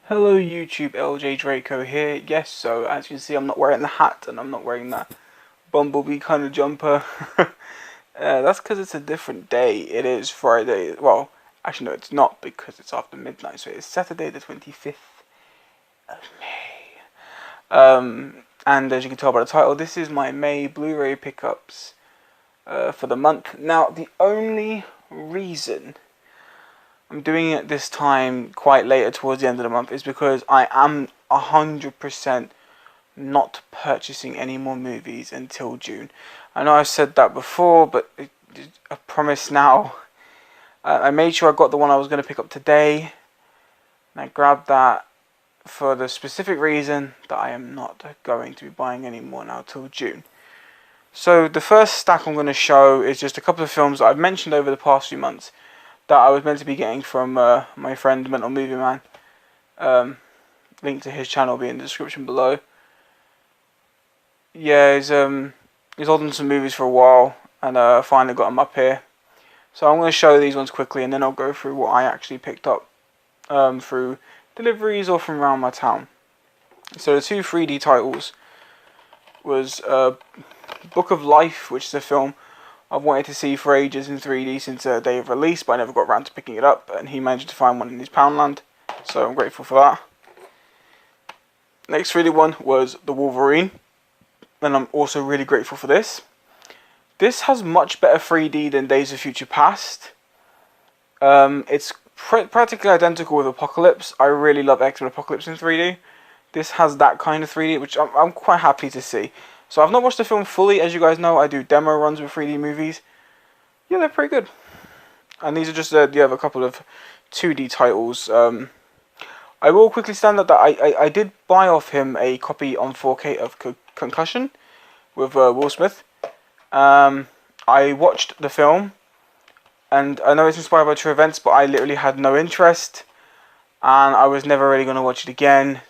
Hello YouTube, LJ Draco here. Yes, so as you can see I'm not wearing the hat and I'm not wearing that bumblebee kind of jumper. That's because it's a different day. It is Friday. Well, actually no, it's not because it's after midnight. So it's Saturday the 25th of May. And as you can tell by the title, this is my May Blu-ray pickups for the month. Now, the only reason I'm doing it this time quite later towards the end of the month is because I am 100% not purchasing any more movies until June. I know I've said that before, but I promise now. I made sure I got the one I was going to pick up today, and I grabbed that for the specific reason that I am not going to be buying any more now till June. So the first stack I'm going to show is just a couple of films that I've mentioned over the past few months that I was meant to be getting from my friend Mental Movie Man. Link to his channel will be in the description below. Yeah, he's holding some movies for a while, and finally got them up here. So I'm going to show these ones quickly, and then I'll go through what I actually picked up through deliveries or from around my town. So the two 3D titles was Book of Life, which is a film I've wanted to see for ages in 3D since the day of release, but I never got around to picking it up, and he managed to find one in his Poundland, so I'm grateful for that. Next 3D one was The Wolverine, and I'm also really grateful for this. This has much better 3D than Days of Future Past. It's practically identical with Apocalypse. I really love X-Men Apocalypse in 3D. This has that kind of 3D, which I'm quite happy to see. So I've not watched the film fully, as you guys know. I do demo runs with 3D movies. Yeah, they're pretty good. And these are just a couple of 2D titles. I will quickly stand up that I did buy off him a copy on 4K of Concussion with Will Smith. I watched the film, and I know it's inspired by true events, but I literally had no interest, and I was never really going to watch it again.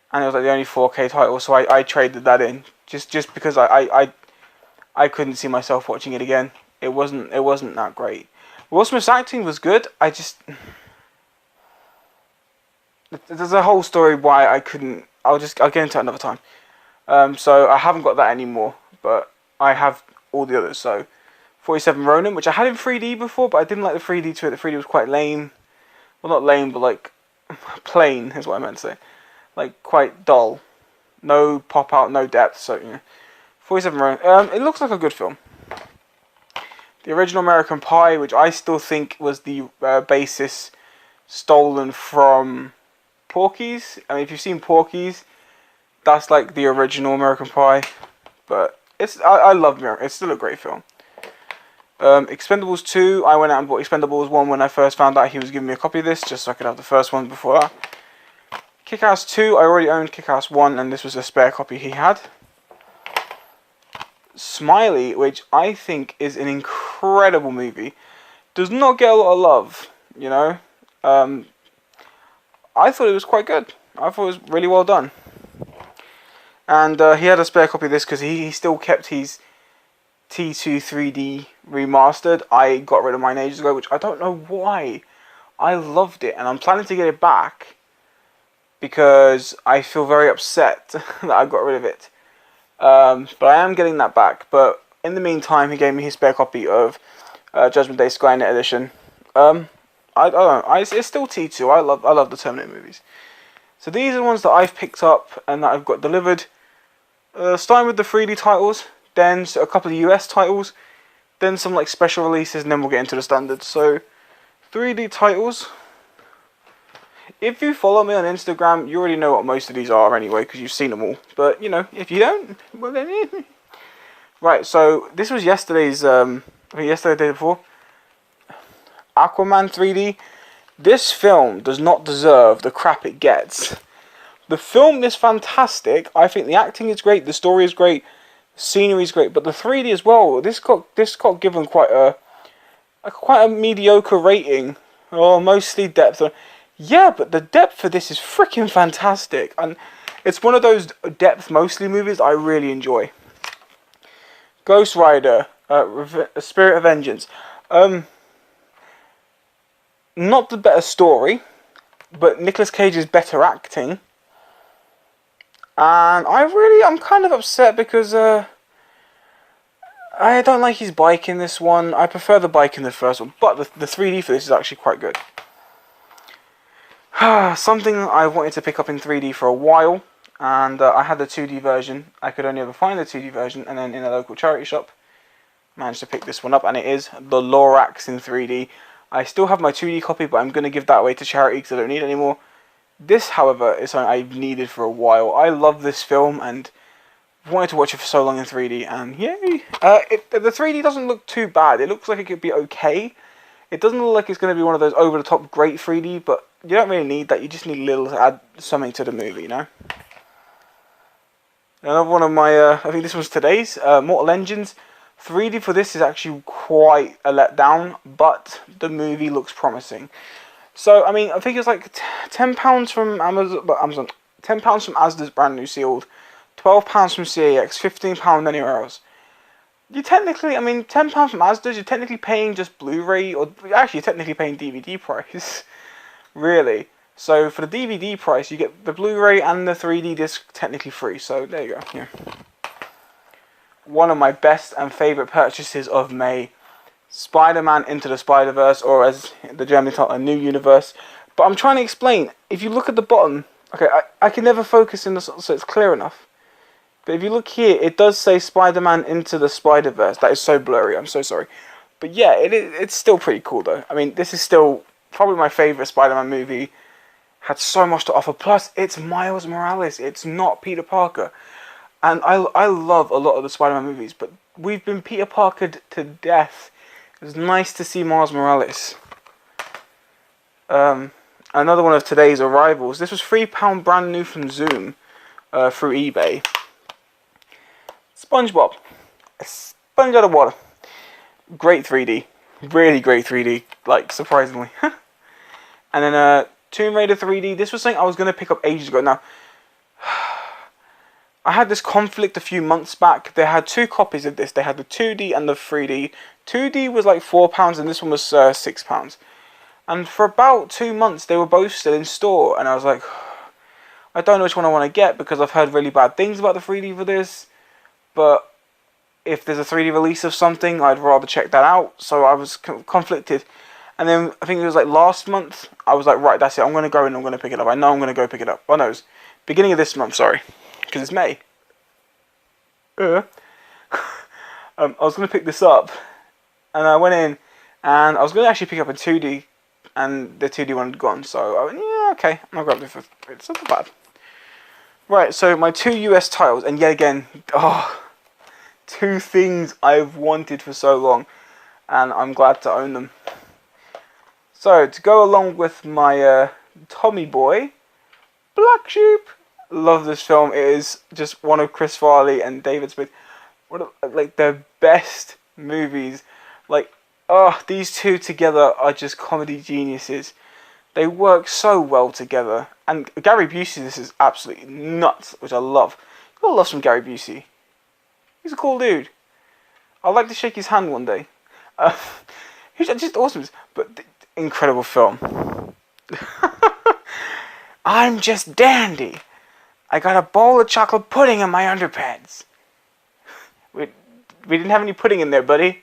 And it was like the only 4K title, so I traded that in just because I couldn't see myself watching it again. It wasn't that great. Will Smith's acting was good. There's a whole story why I couldn't. I'll get into it another time. So I haven't got that anymore, but I have all the others. So 47 Ronin, which I had in 3D before, but I didn't like the 3D to it. The 3D was quite lame. Well, not lame, but like plain is what I meant to say. Like quite dull, no pop out, no depth. So yeah, 47 Ronin. It looks like a good film. The original American Pie, which I still think was the basis stolen from Porky's. I mean, if you've seen Porky's, that's like the original American Pie. But I love American. It's still a great film. Expendables 2. I went out and bought Expendables 1 when I first found out he was giving me a copy of this, just so I could have the first one before that. Kick-Ass 2, I already owned Kick-Ass 1, and this was a spare copy he had. Smiley, which I think is an incredible movie, does not get a lot of love, you know. I thought it was quite good. I thought it was really well done. And he had a spare copy of this because he still kept his T2 3D remastered. I got rid of mine ages ago, which I don't know why. I loved it, and I'm planning to get it back, because I feel very upset that I got rid of it. But I am getting that back. But in the meantime, he gave me his spare copy of Judgment Day Skynet Edition. I don't know. It's still T2. I love the Terminator movies. So these are the ones that I've picked up and that I've got delivered. Starting with the 3D titles, then a couple of US titles, then some like special releases, and then we'll get into the standards. So 3D titles. If you follow me on Instagram, you already know what most of these are anyway, because you've seen them all. But, you know, if you don't, well then... Right, so this was yesterday's, I think yesterday, the day before. Aquaman 3D. This film does not deserve the crap it gets. The film is fantastic. I think the acting is great, the story is great, the scenery is great, but the 3D as well. This got given quite a mediocre rating, or mostly depth. Yeah, but the depth for this is freaking fantastic, and it's one of those depth mostly movies I really enjoy. Ghost Rider, Spirit of Vengeance. Not the better story, but Nicolas Cage is better acting. And I'm kind of upset because I don't like his bike in this one. I prefer the bike in the first one, but the 3D for this is actually quite good. Something I wanted to pick up in 3D for a while, and I had the 2D version. I could only ever find the 2D version, and then in a local charity shop, managed to pick this one up, and it is the Lorax in 3D. I still have my 2D copy, but I'm going to give that away to charity because I don't need it anymore. This, however, is something I've needed for a while. I love this film, and wanted to watch it for so long in 3D, and yay! The 3D doesn't look too bad. It looks like it could be okay. It doesn't look like it's going to be one of those over-the-top great 3D, but you don't really need that. You just need a little to add something to the movie, you know? Another one of my, I think this was today's, Mortal Engines. 3D for this is actually quite a letdown, but the movie looks promising. So, I mean, I think it's like £10 from Amazon, £10 from Asda's brand new sealed, £12 from CAX, £15 anywhere else. You technically, I mean, £10 from Asda's, you're technically paying just Blu-ray, or actually you're technically paying DVD price, really. So for the DVD price, you get the Blu-ray and the 3D disc technically free, so there you go, yeah. One of my best and favourite purchases of May, Spider-Man Into the Spider-Verse, or as the German title, A New Universe. But I'm trying to explain, if you look at the bottom, okay, I can never focus in this so it's clear enough. But if you look here, it does say Spider-Man Into the Spider-Verse. That is so blurry, I'm so sorry. But yeah, it's still pretty cool though. I mean, this is still probably my favourite Spider-Man movie. Had so much to offer. Plus, it's Miles Morales. It's not Peter Parker. And I love a lot of the Spider-Man movies, but we've been Peter Parkered to death. It was nice to see Miles Morales. Another one of today's arrivals. This was £3 brand new from Zoom through eBay. SpongeBob. A sponge out of water. Great 3D. Really great 3D. Like, surprisingly. And then Tomb Raider 3D. This was something I was going to pick up ages ago. Now, I had this conflict a few months back. They had two copies of this. They had the 2D and the 3D. 2D was like £4 and this one was £6. And for about 2 months, they were both still in store. And I was like, I don't know which one I want to get because I've heard really bad things about the 3D for this. But if there's a 3D release of something, I'd rather check that out. So I was conflicted. And then I think it was like last month, I was like, right, that's it. I'm going to go and I'm going to pick it up. I know I'm going to go pick it up. Oh no, it's beginning of this month, sorry. Because it's May. I was going to pick this up. And I went in. And I was going to actually pick up a 2D. And the 2D one had gone. So I went, yeah, okay. I'll grab it for it's not bad. Right, so my 2 US titles. And yet again, two things I've wanted for so long. And I'm glad to own them. So, to go along with my Tommy Boy, Black Sheep. Love this film. It is just one of Chris Farley and David Smith. One of like their best movies. Like, these two together are just comedy geniuses. They work so well together. And Gary Busey, this is absolutely nuts, which I love. You gotta love some Gary Busey. He's a cool dude. I'd like to shake his hand one day. He's just awesome. But incredible film. I'm just dandy. I got a bowl of chocolate pudding in my underpants. We didn't have any pudding in there, buddy.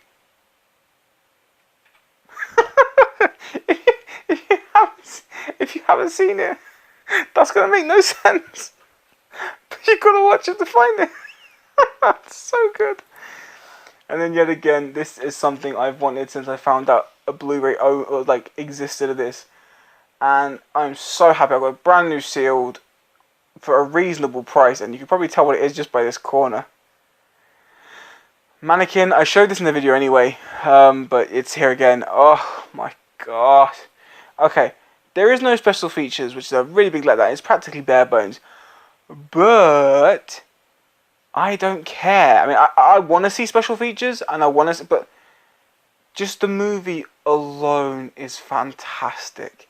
if you haven't seen it, that's gonna make no sense. But you gotta watch it to find it. It's so good. And then yet again, this is something I've wanted since I found out a Blu-ray existed of this. And I'm so happy I got a brand new sealed for a reasonable price, and you can probably tell what it is just by this corner. Mannequin, I showed this in the video anyway, but it's here again. Oh my gosh. Okay, there is no special features, which is a really big letdown. It's practically bare bones. But I don't care. I mean, I want to see special features, and I want to, but just the movie alone is fantastic.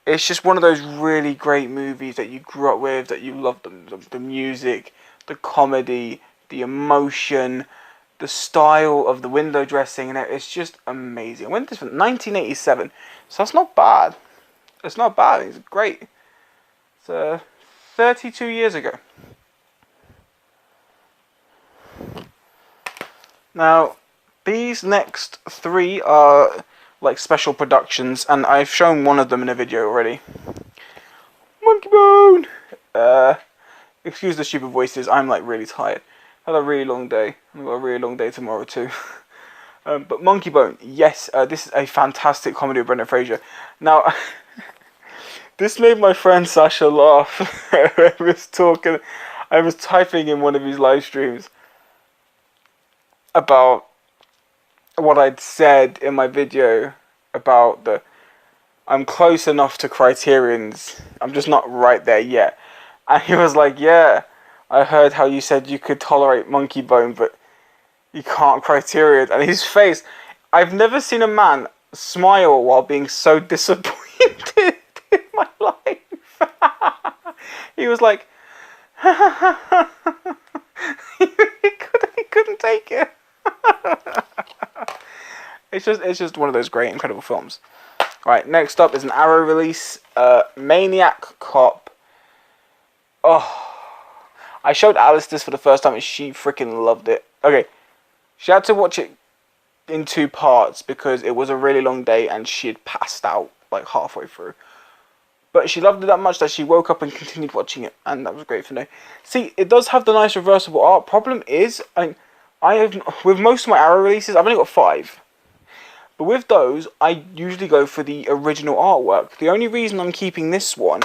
It's just one of those really great movies that you grew up with, that you love the music, the comedy, the emotion, the style of the window dressing, and it's just amazing. I went this from 1987, so that's not bad. It's not bad. It's great. It's 32 years ago. Now, these next three are like special productions, and I've shown one of them in a video already. Monkey Bone! Excuse the stupid voices, I'm like really tired. Had a really long day. I've got a really long day tomorrow too. But Monkey Bone, yes, this is a fantastic comedy with Brendan Fraser. Now, this made my friend Sasha laugh. I was typing in one of his live streams about what I'd said in my video about I'm close enough to Criterion's, I'm just not right there yet. And he was like, yeah, I heard how you said you could tolerate Monkey Bone, but you can't Criterion. And his face, I've never seen a man smile while being so disappointed in my life. He was like, he couldn't take it. It's just one of those great, incredible films. Right, next up is an Arrow release, Maniac Cop. Oh, I showed Alice this for the first time and she freaking loved it. Okay, she had to watch it in 2 parts because it was a really long day and she had passed out like halfway through. But she loved it that much that she woke up and continued watching it, and that was great for me. See, it does have the nice reversible art. Problem is, I have, with most of my Arrow releases, I've only got 5. But with those, I usually go for the original artwork. The only reason I'm keeping this one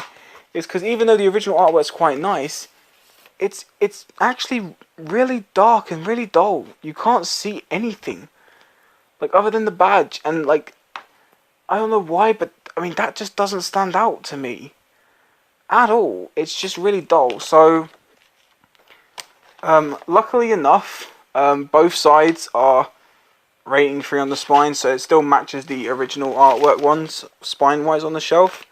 is because even though the original artwork's quite nice, it's actually really dark and really dull. You can't see anything, like, other than the badge. And, like, I don't know why, but, I mean, that just doesn't stand out to me at all. It's just really dull. So, luckily enough, both sides are rating 3 on the spine, so it still matches the original artwork ones spine wise on the shelf.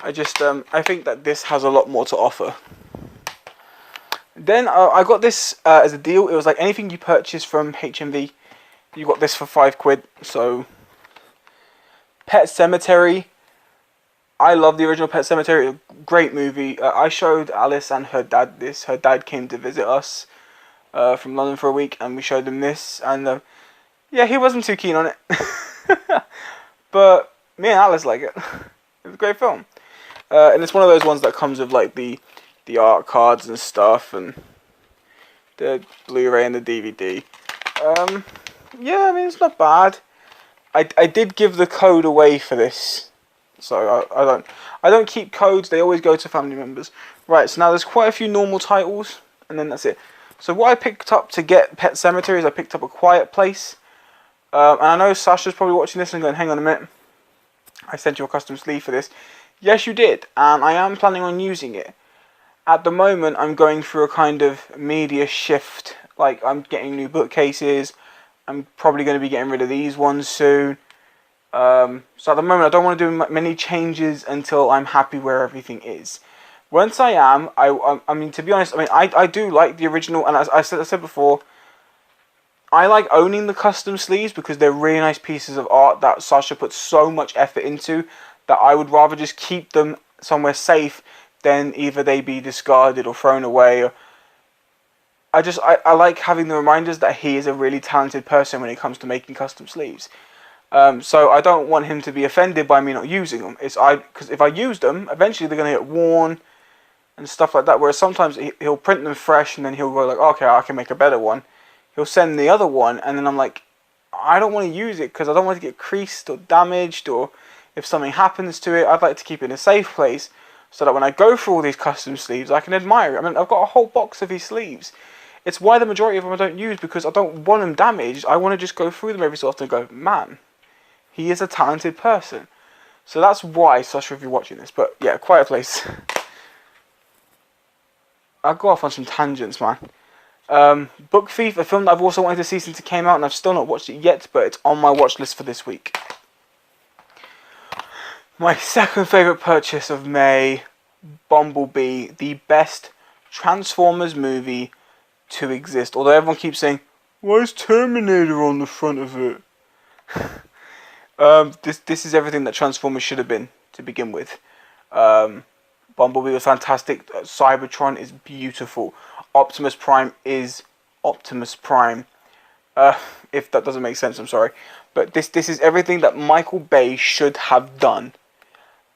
I think that this has a lot more to offer. Then I got this as a deal. It was like anything you purchase from HMV, you got this for £5. So Pet Sematary, I love the original Pet Sematary. Great movie. I showed Alice and her dad this. Her dad came to visit us from London for a week, and we showed him this, and yeah, he wasn't too keen on it. But me and Alice like it. It's a great film. And it's one of those ones that comes with like the art cards and stuff, and the Blu-ray and the DVD. Yeah, I mean, it's not bad. I did give the code away for this, so I don't keep codes. They always go to family members. Right, so now there's quite a few normal titles, and then that's it. So what I picked up to get Pet Sematary is I picked up A Quiet Place. And I know Sasha's probably watching this and going, hang on a minute, I sent you a custom sleeve for this. Yes, you did, and I am planning on using it. At the moment, I'm going through a kind of media shift. Like, I'm getting new bookcases. I'm probably going to be getting rid of these ones soon. So at the moment, I don't want to do many changes until I'm happy where everything is. Once I am, I mean, to be honest, I mean, I do like the original, and as I said before, I like owning the custom sleeves because they're really nice pieces of art that Sasha puts so much effort into that I would rather just keep them somewhere safe than either they be discarded or thrown away. Or I like having the reminders that he is a really talented person when it comes to making custom sleeves. So I don't want him to be offended by me not using them. Because if I use them, eventually they're going to get worn and stuff like that. Whereas sometimes he'll print them fresh and then he'll go like, okay, I can make a better one. He'll send the other one, and then I'm like, I don't want to use it because I don't want it to get creased or damaged, or if something happens to it, I'd like to keep it in a safe place so that when I go through all these custom sleeves, I can admire it. I mean, I've got a whole box of these sleeves. It's why the majority of them I don't use, because I don't want them damaged. I want to just go through them every so often and go, man, he is a talented person. So that's why, Sasha, if you're watching this. But yeah, Quiet Place. I'll go off on some tangents, man. Book Thief, a film that I've also wanted to see since it came out, and I've still not watched it yet, but it's on my watch list for this week. My second favourite purchase of May, Bumblebee, the best Transformers movie to exist. Although everyone keeps saying, why is Terminator on the front of it? This is everything that Transformers should have been to begin with. Bumblebee was fantastic. Cybertron is beautiful. Optimus Prime is Optimus Prime. If that doesn't make sense, I'm sorry. But this is everything that Michael Bay should have done.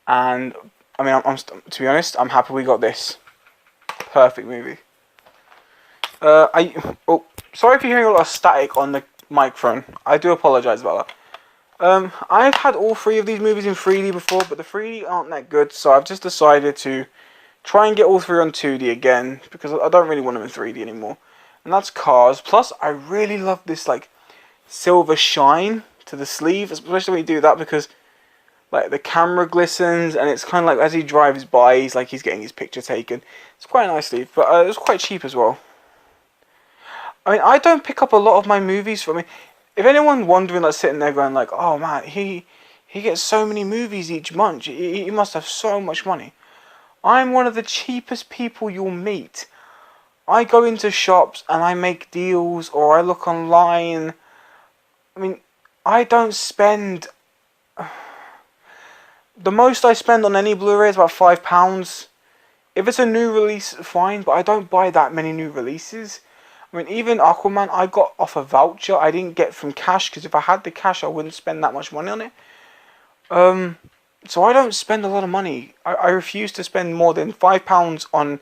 And I mean, I'm to be honest, I'm happy we got this. Perfect movie. Sorry if you're hearing a lot of static on the microphone. I do apologize about that. I've had all three of these movies in 3D before, but the 3D aren't that good, so I've just decided to try and get all three on 2D again, because I don't really want them in 3D anymore. And that's Cars. Plus, I really love this, like, silver shine to the sleeve, especially when you do that, because, like, the camera glistens, and it's kind of like, as he drives by, he's getting his picture taken. It's quite a nice sleeve, but it was quite cheap as well. I mean, I don't pick up a lot of my movies from... if anyone wondering, like, sitting there going, like, oh, man, he gets so many movies each month. He must have so much money. I'm one of the cheapest people you'll meet. I go into shops and I make deals, or I look online. I mean, I don't spend... the most I spend on any Blu-ray is about £5. If it's a new release, fine, but I don't buy that many new releases. I mean, even Aquaman, I got off a voucher. I didn't get from cash, because if I had the cash, I wouldn't spend that much money on it. So I don't spend a lot of money. I refuse to spend more than £5 on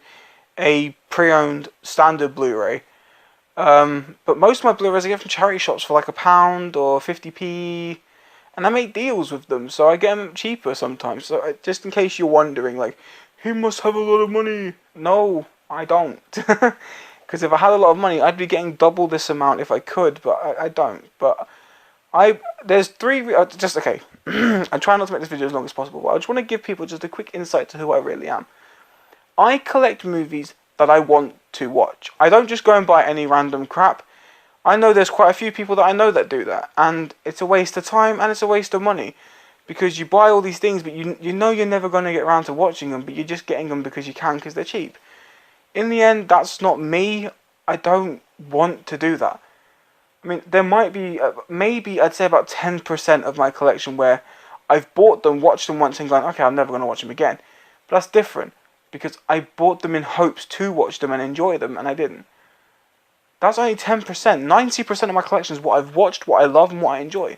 a pre-owned standard Blu-ray. But most of my Blu-rays I get from charity shops for like £1 or 50p. And I make deals with them, so I get them cheaper sometimes. So just in case you're wondering, like, he must have a lot of money. No, I don't. Because if I had a lot of money, I'd be getting double this amount if I could, but I don't. But there's three, okay. I try not to make this video as long as possible, but I just want to give people just a quick insight to who I really am. I collect movies that I want to watch. I don't just go and buy any random crap. I know there's quite a few people that I know that do that, and it's a waste of time and it's a waste of money. Because you buy all these things, but you know you're never going to get around to watching them, but you're just getting them because you can, because they're cheap. In the end, that's not me. I don't want to do that. I mean, there might be, maybe I'd say about 10% of my collection where I've bought them, watched them once and gone, okay, I'm never going to watch them again. But that's different, because I bought them in hopes to watch them and enjoy them, and I didn't. That's only 10%. 90% of my collection is what I've watched, what I love, and what I enjoy.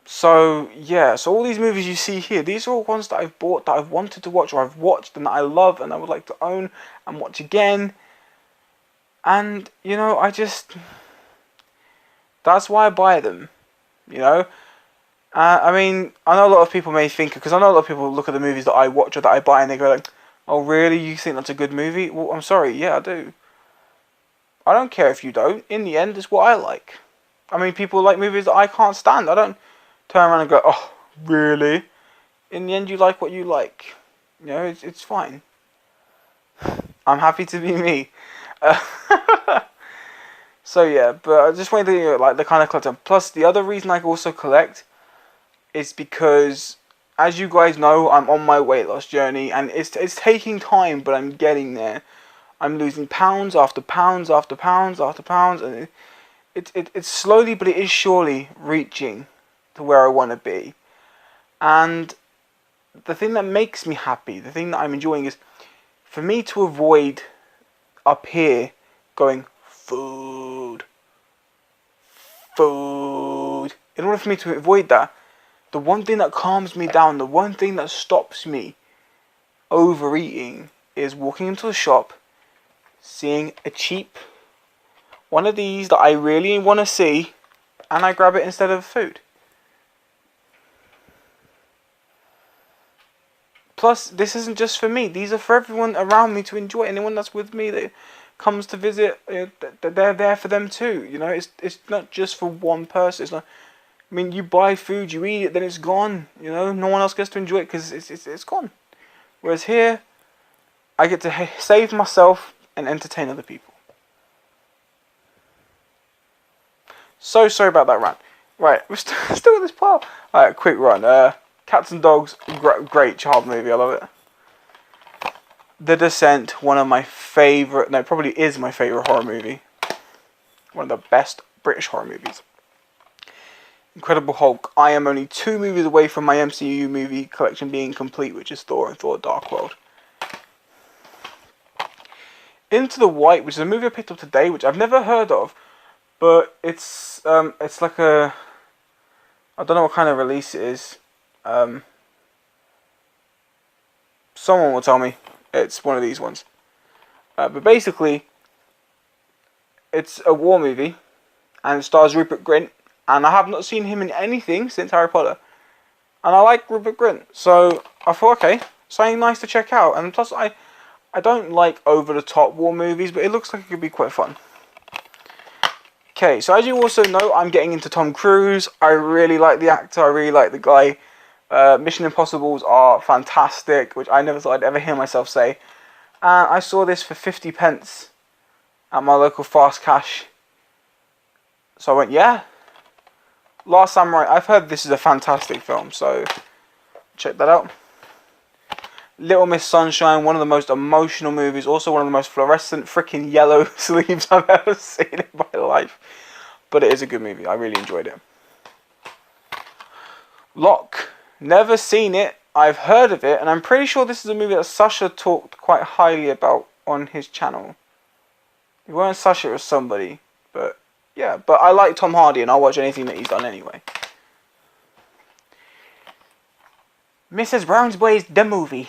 So, yeah, so all these movies you see here, these are all ones that I've bought, that I've wanted to watch, or I've watched, and that I love, and I would like to own, and watch again. And, you know, that's why I buy them, you know. I mean, I know a lot of people may think, because I know a lot of people look at the movies that I watch or that I buy, and they go like, oh, really, you think that's a good movie? Well, I'm sorry, yeah, I do. I don't care if you don't. In the end, it's what I like. I mean, people like movies that I can't stand. I don't turn around and go, oh, really? In the end, you like what you like. You know, it's fine. I'm happy to be me. So yeah, but I just wanted to, you know, like, the kind of collector. Plus, the other reason I also collect is because, as you guys know, I'm on my weight loss journey, and it's taking time, but I'm getting there. I'm losing pounds after pounds after pounds after pounds, and it's slowly, but it is surely reaching to where I want to be. And the thing that makes me happy, the thing that I'm enjoying, is for me to avoid up here going, food. In order for me to avoid that, the one thing that calms me down, the one thing that stops me overeating, is walking into a shop, seeing a cheap one of these that I really want to see, and I grab it instead of food. Plus, this isn't just for me. These are for everyone around me to enjoy. Anyone that's with me that comes to visit, they're there for them too. You know, it's not just for one person. It's not. I mean, you buy food, you eat it, then it's gone. You know, no one else gets to enjoy it because it's gone. Whereas here, I get to save myself and entertain other people. So sorry about that rant. Right, we're still in this part. Alright, quick run. Cats and Dogs, great child movie, I love it. The Descent, one of my favourite, no, probably is my favourite horror movie. One of the best British horror movies. Incredible Hulk, I am only 2 movies away from my MCU movie collection being complete, which is Thor and Thor Dark World. Into the White, which is a movie I picked up today, which I've never heard of, but it's like a, I don't know what kind of release it is. Someone will tell me. It's one of these ones. But basically, it's a war movie, and it stars Rupert Grint, and I have not seen him in anything since Harry Potter. And I like Rupert Grint, so I thought, okay, something nice to check out. And plus, I don't like over-the-top war movies, but it looks like it could be quite fun. Okay, so as you also know, I'm getting into Tom Cruise. I really like the actor, I really like the guy. Mission Impossibles are fantastic, which I never thought I'd ever hear myself say. And I saw this for 50 pence at my local fast cash. So I went, yeah. Last Samurai, I've heard this is a fantastic film, so check that out. Little Miss Sunshine, one of the most emotional movies, also one of the most fluorescent freaking yellow sleeves I've ever seen in my life. But it is a good movie, I really enjoyed it. Locke, never seen it, I've heard of it, and I'm pretty sure this is a movie that Sasha talked quite highly about on his channel. It weren't Sasha, it was somebody, but yeah, but I like Tom Hardy and I'll watch anything that he's done anyway. Mrs. Brown's Boys, the movie.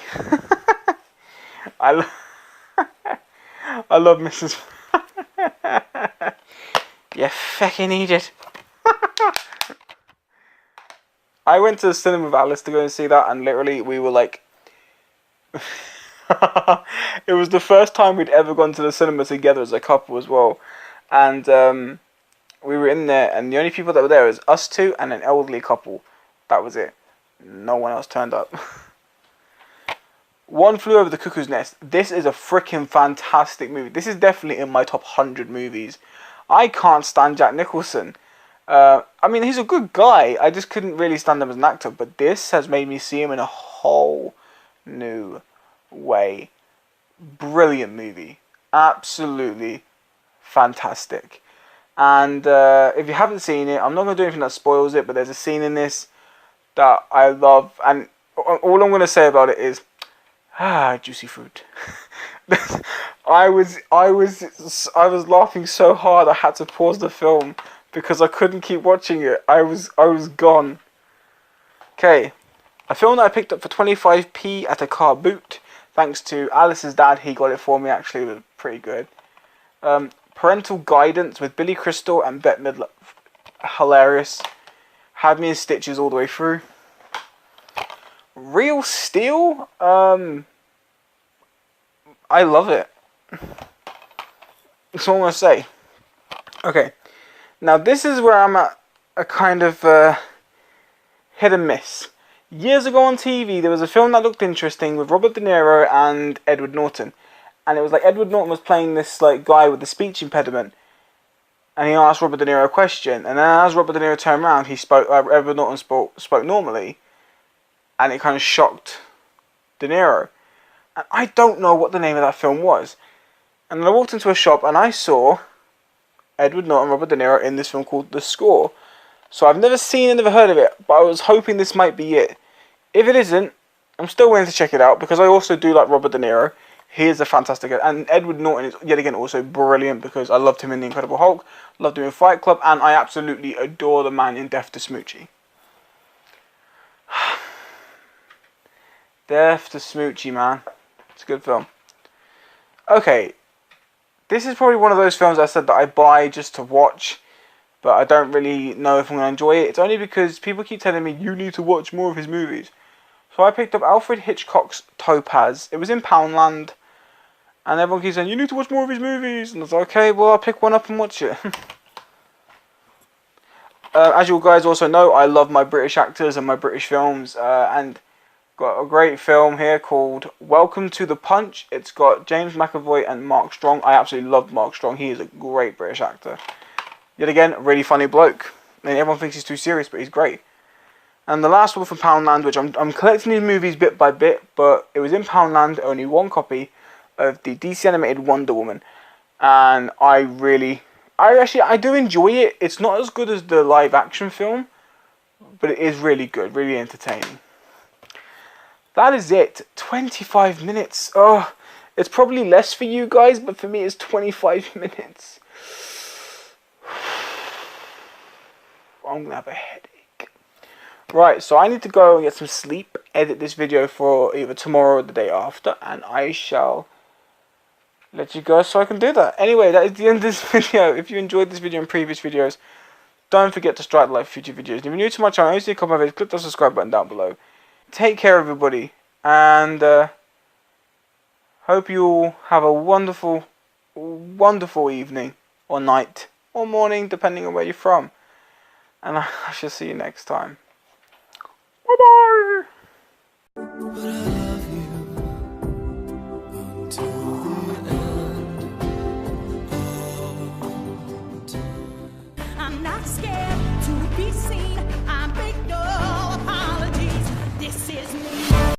I love Mrs. You fucking idiot. I went to the cinema with Alice to go and see that, and literally we were like... It was the first time we'd ever gone to the cinema together as a couple as well. And we were in there, and the only people that were there was us two and an elderly couple. That was it. No one else turned up. One Flew Over the Cuckoo's Nest. This is a freaking fantastic movie. This is definitely in my top 100 movies. I can't stand Jack Nicholson. I mean, he's a good guy. I just couldn't really stand him as an actor. But this has made me see him in a whole new way. Brilliant movie. Absolutely fantastic. And if you haven't seen it, I'm not going to do anything that spoils it, but there's a scene in this that I love, and all I'm going to say about it is, juicy fruit. I was laughing so hard I had to pause the film because I couldn't keep watching it. I was gone. Okay, a film that I picked up for 25p at a car boot, thanks to Alice's dad. He got it for me. Actually, it was pretty good. Parental Guidance with Billy Crystal and Bette Midler. Hilarious. Had me in stitches all the way through. Real Steel. I love it. That's all I'm going to say. Okay. Now this is where I'm at a kind of hit and miss. Years ago on TV, there was a film that looked interesting with Robert De Niro and Edward Norton. And it was like Edward Norton was playing this like guy with a speech impediment. And he asked Robert De Niro a question. And then as Robert De Niro turned around, Edward Norton spoke normally. And it kind of shocked De Niro. And I don't know what the name of that film was. And then I walked into a shop and I saw Edward Norton and Robert De Niro in this film called The Score. So I've never seen and never heard of it, but I was hoping this might be it. If it isn't, I'm still willing to check it out because I also do like Robert De Niro. He is a fantastic actor. And Edward Norton is yet again also brilliant because I loved him in The Incredible Hulk, loved him in Fight Club, and I absolutely adore the man in Death to Smoochie. Death to Smoochie, man. It's a good film. Okay. This is probably one of those films I said that I buy just to watch, but I don't really know if I'm going to enjoy it. It's only because people keep telling me, you need to watch more of his movies. So I picked up Alfred Hitchcock's Topaz. It was in Poundland, and everyone keeps saying, you need to watch more of his movies. And I was like, okay, well, I'll pick one up and watch it. As you guys also know, I love my British actors and my British films, and got a great film here called Welcome to the Punch. It's got James McAvoy and Mark Strong. I absolutely love Mark Strong. He is a great British actor. Yet again, a really funny bloke. And everyone thinks he's too serious, but he's great. And the last one from Poundland, which I'm collecting these movies bit by bit, but it was in Poundland, only one copy of the DC animated Wonder Woman. And I do enjoy it. It's not as good as the live action film, but it is really good, really entertaining. That is it. 25 minutes. Oh, it's probably less for you guys, but for me it's 25 minutes. I'm gonna have a headache. Right, so I need to go and get some sleep, edit this video for either tomorrow or the day after, and I shall let you go so I can do that. Anyway, that is the end of this video. If you enjoyed this video and previous videos, don't forget to strike the like for future videos. If you're new to my channel, you see a couple of videos, click the subscribe button down below. Take care, everybody, and hope you all have a wonderful, wonderful evening, or night, or morning, depending on where you're from. And I shall see you next time. Bye-bye!